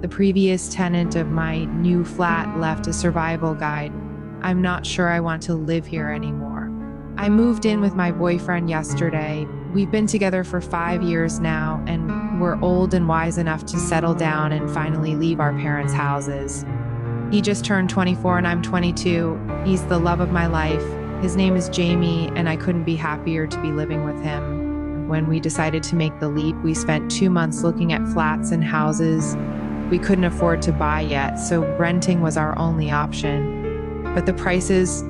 The previous tenant of my new flat left a survival guide. I'm not sure I want to live here anymore. I moved in with my boyfriend yesterday. We've been together for 5 years now, and we're old and wise enough to settle down and finally leave our parents' houses. He just turned 24 and I'm 22. He's the love of my life. His name is Jamie, and I couldn't be happier to be living with him. When we decided to make the leap, we spent 2 months looking at flats and houses we couldn't afford to buy yet, so renting was our only option. But the prices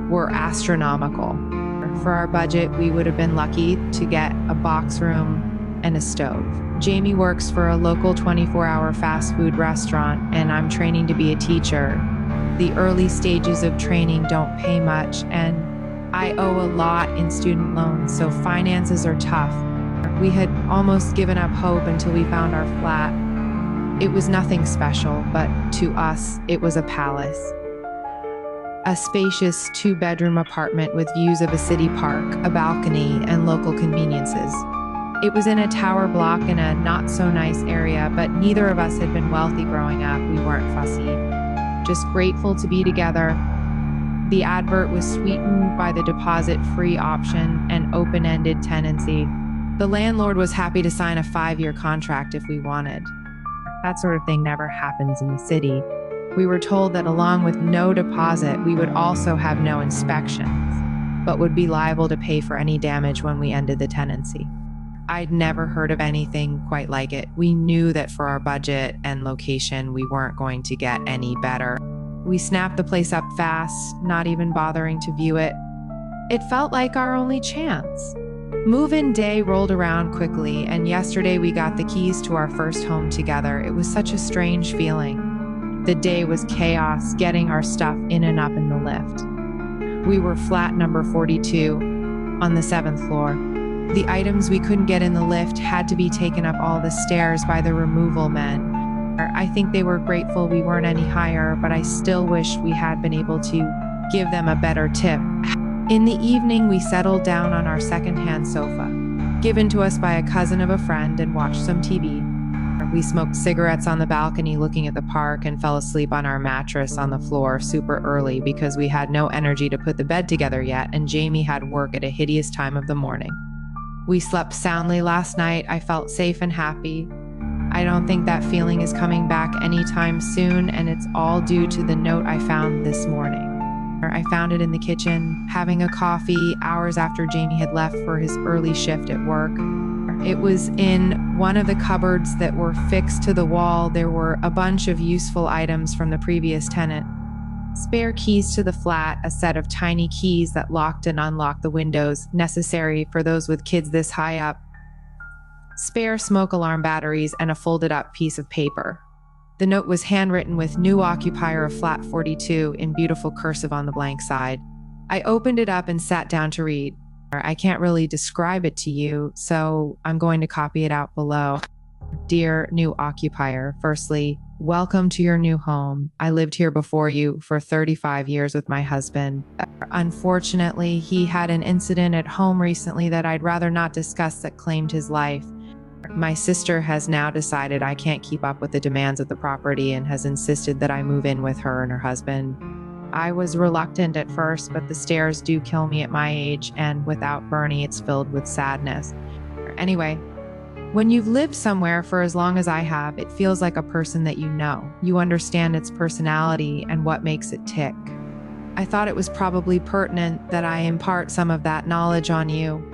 were astronomical. For our budget, we would have been lucky to get a box room and a stove. Jamie works for a local 24-hour fast food restaurant, and I'm training to be a teacher. The early stages of training don't pay much, and I owe a lot in student loans, so finances are tough. We had almost given up hope until we found our flat. It was nothing special, but to us, it was a palace. A spacious 2-bedroom apartment with views of a city park, a balcony, and local conveniences. It was in a tower block in a not-so-nice area, but neither of us had been wealthy growing up. We weren't fussy, just grateful to be together. The advert was sweetened by the deposit-free option and open-ended tenancy. The landlord was happy to sign a 5-year contract if we wanted. That sort of thing never happens in the city. We were told that along with no deposit, we would also have no inspections, but would be liable to pay for any damage when we ended the tenancy. I'd never heard of anything quite like it. We knew that for our budget and location, we weren't going to get any better. We snapped the place up fast, not even bothering to view it. It felt like our only chance. Move-in day rolled around quickly, and yesterday we got the keys to our first home together. It was such a strange feeling. The day was chaos, getting our stuff in and up in the lift. We were flat number 42 on the 7th floor. The items we couldn't get in the lift had to be taken up all the stairs by the removal men. I think they were grateful we weren't any higher, but I still wish we had been able to give them a better tip. In the evening, we settled down on our secondhand sofa, given to us by a cousin of a friend, and watched some TV. We smoked cigarettes on the balcony looking at the park and fell asleep on our mattress on the floor super early because we had no energy to put the bed together yet, and Jamie had work at a hideous time of the morning. We slept soundly last night. I felt safe and happy. I don't think that feeling is coming back anytime soon, and it's all due to the note I found this morning. I found it in the kitchen, having a coffee hours after Jamie had left for his early shift at work. It was in one of the cupboards that were fixed to the wall. There were a bunch of useful items from the previous tenant. Spare keys to the flat, a set of tiny keys that locked and unlocked the windows, necessary for those with kids this high up. Spare smoke alarm batteries, and a folded up piece of paper. The note was handwritten with "New occupier of flat 42" in beautiful cursive on the blank side. I opened it up and sat down to read. I can't really describe it to you, so I'm going to copy it out below. Dear new occupier, firstly, welcome to your new home. I lived here before you for 35 years with my husband. Unfortunately, he had an incident at home recently that I'd rather not discuss that claimed his life. My sister has now decided I can't keep up with the demands of the property and has insisted that I move in with her and her husband. I was reluctant at first, but the stairs do kill me at my age, and without Bernie, it's filled with sadness. Anyway, when you've lived somewhere for as long as I have, it feels like a person that you know. You understand its personality and what makes it tick. I thought it was probably pertinent that I impart some of that knowledge on you.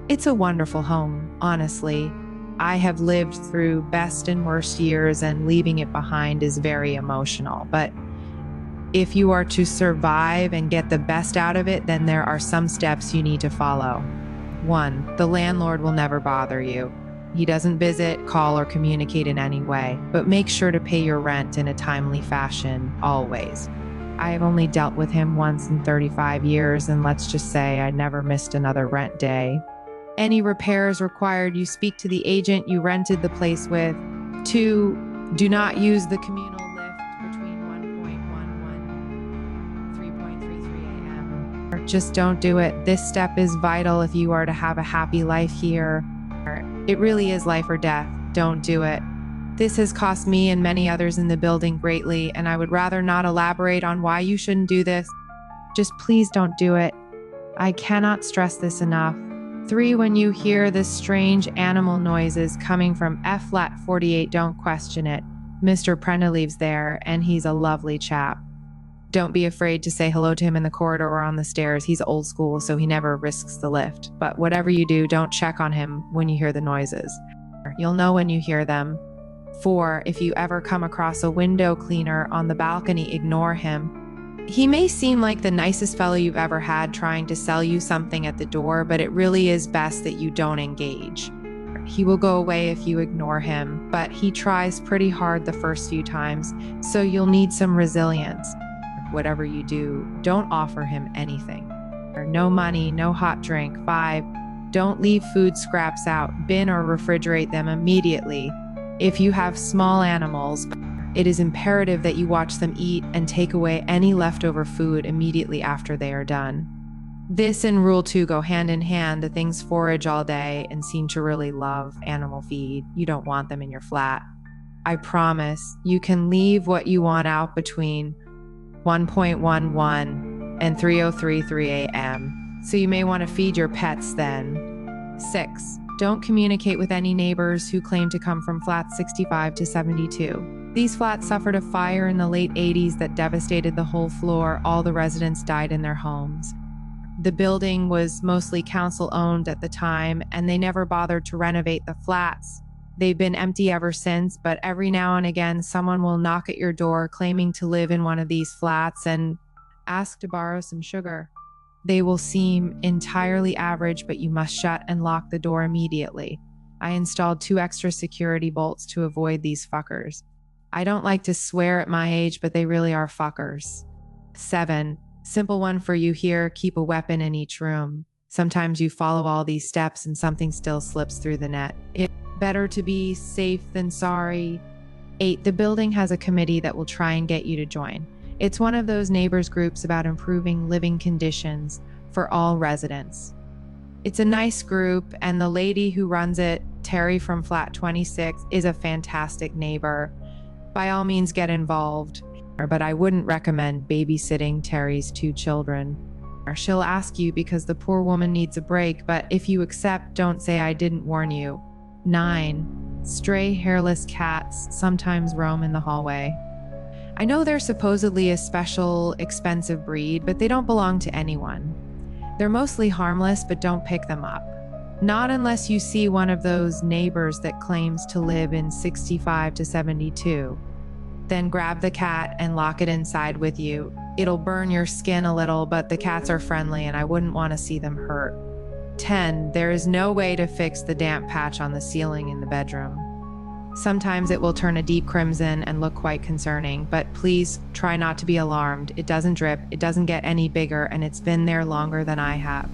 It's a wonderful home, honestly. I have lived through best and worst years, and leaving it behind is very emotional. But if you are to survive and get the best out of it, then there are some steps you need to follow. 1, the landlord will never bother you. He doesn't visit, call, or communicate in any way, but make sure to pay your rent in a timely fashion, always. I have only dealt with him once in 35 years, and let's just say I never missed another rent day. Any repairs required, you speak to the agent you rented the place with. 2, do not use the communal lift between 1.11 3.33 a.m. Just don't do it. This step is vital if you are to have a happy life here. It really is life or death. Don't do it. This has cost me and many others in the building greatly, and I would rather not elaborate on why you shouldn't do this. Just please don't do it. I cannot stress this enough. 3. When you hear the strange animal noises coming from F-flat 48, don't question it. Mr. Prenda lives there, and he's a lovely chap. Don't be afraid to say hello to him in the corridor or on the stairs. He's old school, so he never risks the lift. But whatever you do, don't check on him when you hear the noises. You'll know when you hear them. 4. If you ever come across a window cleaner on the balcony, ignore him. He may seem like the nicest fellow you've ever had trying to sell you something at the door, but it really is best that you don't engage. He will go away if you ignore him, but he tries pretty hard the first few times, so you'll need some resilience. Whatever you do, don't offer him anything. No money, no hot drink. 5. Don't leave food scraps out, bin or refrigerate them immediately. If you have small animals, it is imperative that you watch them eat and take away any leftover food immediately after they are done. This and Rule 2 go hand in hand. The things forage all day and seem to really love animal feed. You don't want them in your flat. I promise you can leave what you want out between 1.11 and 3:03 a.m. So you may want to feed your pets then. 6. Don't communicate with any neighbors who claim to come from flats 65 to 72. These flats suffered a fire in the late 80s that devastated the whole floor. All the residents died in their homes. The building was mostly council-owned at the time, and they never bothered to renovate the flats. They've been empty ever since, but every now and again, someone will knock at your door claiming to live in one of these flats and ask to borrow some sugar. They will seem entirely average, but you must shut and lock the door immediately. I installed 2 extra security bolts to avoid these fuckers. I don't like to swear at my age, but they really are fuckers. 7. Simple one for you here, keep a weapon in each room. Sometimes you follow all these steps and something still slips through the net. It's better to be safe than sorry. 8. The building has a committee that will try and get you to join. It's one of those neighbors groups about improving living conditions for all residents. It's a nice group, and the lady who runs it, Terry from flat 26, is a fantastic neighbor. By all means, get involved, but I wouldn't recommend babysitting Terry's 2 children. She'll ask you because the poor woman needs a break, but if you accept, don't say I didn't warn you. 9. Stray hairless cats sometimes roam in the hallway. I know they're supposedly a special, expensive breed, but they don't belong to anyone. They're mostly harmless, but don't pick them up. Not unless you see one of those neighbors that claims to live in 65 to 72. Then grab the cat and lock it inside with you. It'll burn your skin a little, but the cats are friendly and I wouldn't want to see them hurt. 10. There is no way to fix the damp patch on the ceiling in the bedroom. Sometimes it will turn a deep crimson and look quite concerning, but please try not to be alarmed. It doesn't drip, it doesn't get any bigger, and it's been there longer than I have.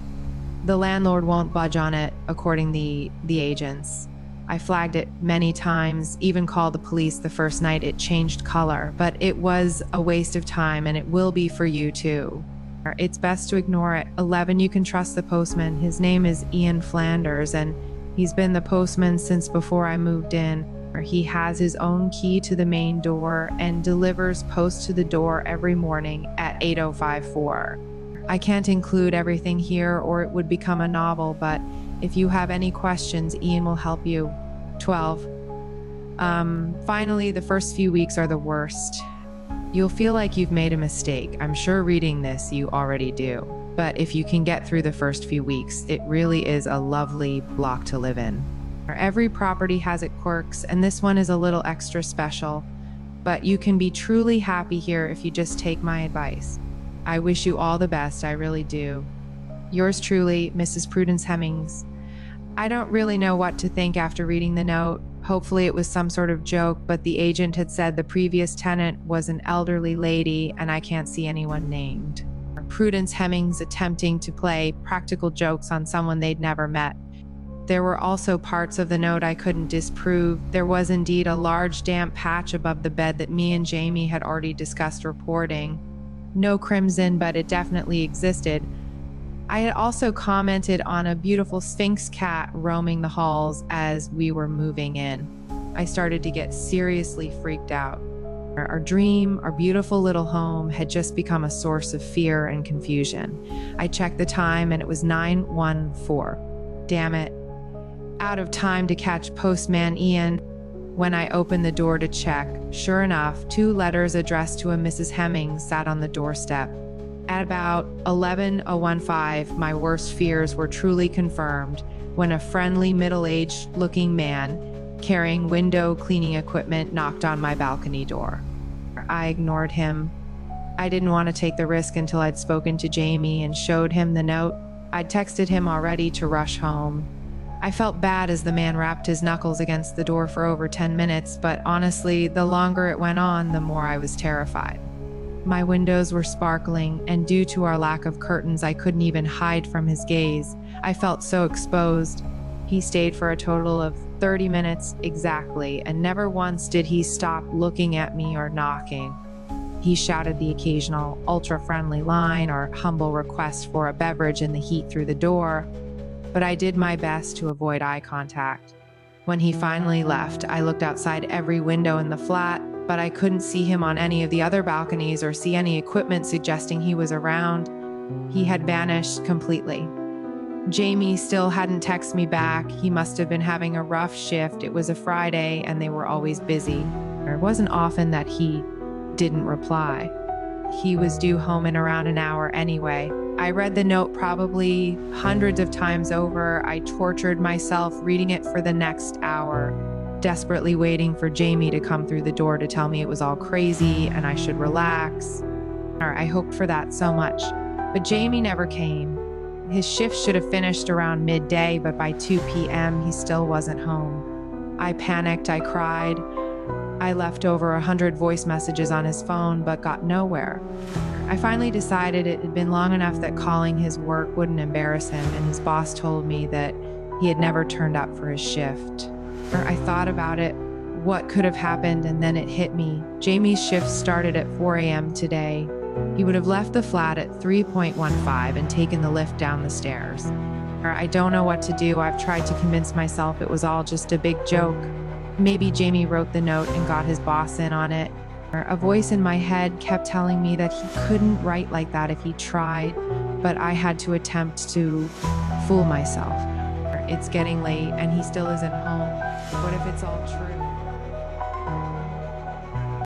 The landlord won't budge on it, according to the agents. I flagged it many times, even called the police the first night it changed color, but it was a waste of time, and it will be for you too. It's best to ignore it. 11. You can trust the postman. His name is Ian Flanders, and he's been the postman since before I moved in. He has his own key to the main door and delivers post to the door every morning at 8:54. I can't include everything here or it would become a novel, but if you have any questions, Ian will help you. 12. Finally, the first few weeks are the worst. You'll feel like you've made a mistake. I'm sure reading this you already do. But if you can get through the first few weeks, it really is a lovely block to live in. Every property has its quirks, and this one is a little extra special. But you can be truly happy here if you just take my advice. I wish you all the best, I really do. Yours truly, Mrs. Prudence Hemmings. I don't really know what to think after reading the note. Hopefully it was some sort of joke, but the agent had said the previous tenant was an elderly lady, and I can't see anyone named. Prudence Hemmings attempting to play practical jokes on someone they'd never met. There were also parts of the note I couldn't disprove. There was indeed a large damp patch above the bed that me and Jamie had already discussed reporting. No crimson, but it definitely existed. I had also commented on a beautiful Sphinx cat roaming the halls as we were moving in. I started to get seriously freaked out. Our dream, our beautiful little home, had just become a source of fear and confusion. I checked the time and it was 9:14. Damn it. Out of time to catch postman Ian. When I opened the door to check, sure enough, 2 letters addressed to a Mrs. Hemmings sat on the doorstep. At about 11:15, my worst fears were truly confirmed when a friendly, middle-aged looking man carrying window cleaning equipment knocked on my balcony door. I ignored him. I didn't want to take the risk until I'd spoken to Jamie and showed him the note. I'd texted him already to rush home. I felt bad as the man rapped his knuckles against the door for over 10 minutes, but honestly, the longer it went on, the more I was terrified. My windows were sparkling, and due to our lack of curtains, I couldn't even hide from his gaze. I felt so exposed. He stayed for a total of 30 minutes exactly, and never once did he stop looking at me or knocking. He shouted the occasional ultra-friendly line or humble request for a beverage in the heat through the door, but I did my best to avoid eye contact. When he finally left, I looked outside every window in the flat, but I couldn't see him on any of the other balconies or see any equipment suggesting he was around. He had vanished completely. Jamie still hadn't texted me back. He must have been having a rough shift. It was a Friday and they were always busy. It wasn't often that he didn't reply. He was due home in around an hour anyway. I read the note probably hundreds of times over. I tortured myself reading it for the next hour, desperately waiting for Jamie to come through the door to tell me it was all crazy and I should relax. I hoped for that so much, but Jamie never came. His shift should have finished around midday, but by 2 p.m. he still wasn't home. I panicked, I cried. I left over 100 voice messages on his phone, but got nowhere. I finally decided it had been long enough that calling his work wouldn't embarrass him, and his boss told me that he had never turned up for his shift. I thought about it, what could have happened, and then it hit me. Jamie's shift started at 4 a.m. today. He would have left the flat at 3:15 and taken the lift down the stairs. I don't know what to do. I've tried to convince myself it was all just a big joke. Maybe Jamie wrote the note and got his boss in on it. A voice in my head kept telling me that he couldn't write like that if he tried, but I had to attempt to fool myself. It's getting late and he still isn't home. What if it's all true?